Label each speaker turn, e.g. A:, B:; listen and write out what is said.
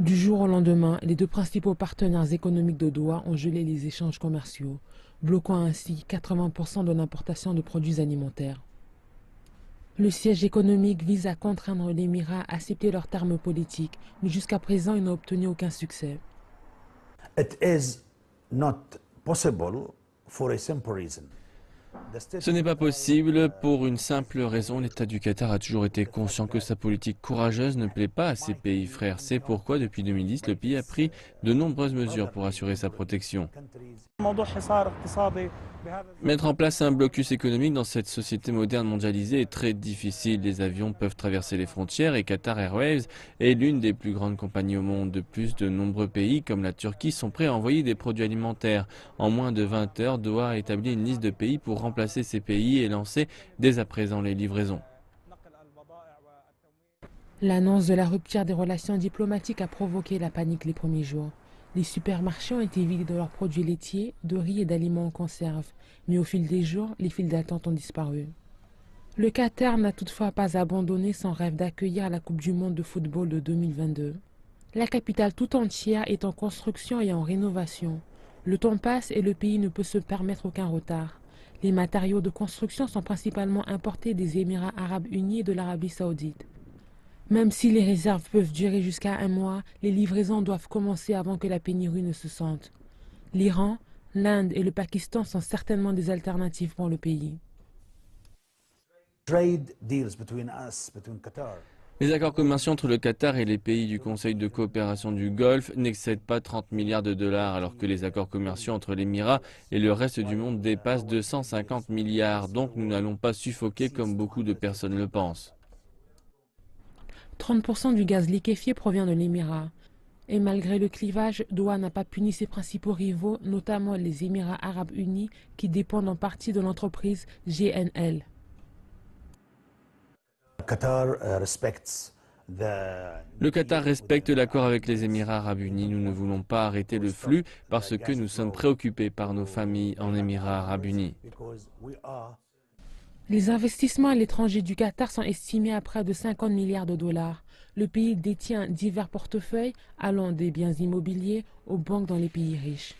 A: Du jour au lendemain, les deux principaux partenaires économiques de Doha ont gelé les échanges commerciaux, bloquant ainsi 80% de l'importation de produits alimentaires. Le siège économique vise à contraindre l'Émirat à accepter leurs termes politiques, mais jusqu'à présent, il n'a obtenu aucun succès.
B: It is not possible for a simple reason.
C: Ce n'est pas possible pour une simple raison. L'État du Qatar a toujours été conscient que sa politique courageuse ne plaît pas à ses pays frères. C'est pourquoi, depuis 2010, le pays a pris de nombreuses mesures pour assurer sa protection. Mettre en place un blocus économique dans cette société moderne mondialisée est très difficile. Les avions peuvent traverser les frontières et Qatar Airways est l'une des plus grandes compagnies au monde. De plus, de nombreux pays comme la Turquie sont prêts à envoyer des produits alimentaires. En moins de 20 heures, Doha a établi une liste de pays pour remplacer ces pays et lancer dès à présent les livraisons.
A: L'annonce de la rupture des relations diplomatiques a provoqué la panique les premiers jours. Les supermarchés ont été vidés de leurs produits laitiers, de riz et d'aliments en conserve, mais au fil des jours, les files d'attente ont disparu. Le Qatar n'a toutefois pas abandonné son rêve d'accueillir la Coupe du monde de football de 2022. La capitale tout entière est en construction et en rénovation. Le temps passe et le pays ne peut se permettre aucun retard. Les matériaux de construction sont principalement importés des Émirats arabes unis et de l'Arabie saoudite. Même si les réserves peuvent durer jusqu'à un mois, les livraisons doivent commencer avant que la pénurie ne se sente. L'Iran, l'Inde et le Pakistan sont certainement des alternatives pour le pays.
B: Trade deals between us, between Qatar.
C: Les accords commerciaux entre le Qatar et les pays du Conseil de coopération du Golfe n'excèdent pas 30 milliards de dollars, alors que les accords commerciaux entre l'Émirat et le reste du monde dépassent 250 milliards. Donc nous n'allons pas suffoquer comme beaucoup de personnes le pensent.
A: 30% du gaz liquéfié provient de l'Émirat. Et malgré le clivage, Doha n'a pas puni ses principaux rivaux, notamment les Émirats arabes unis, qui dépendent en partie de l'entreprise GNL.
C: Le Qatar respecte l'accord avec les Émirats arabes unis. Nous ne voulons pas arrêter le flux parce que nous sommes préoccupés par nos familles en Émirats arabes unis.
A: Les investissements à l'étranger du Qatar sont estimés à près de 50 milliards de dollars. Le pays détient divers portefeuilles allant des biens immobiliers aux banques dans les pays riches.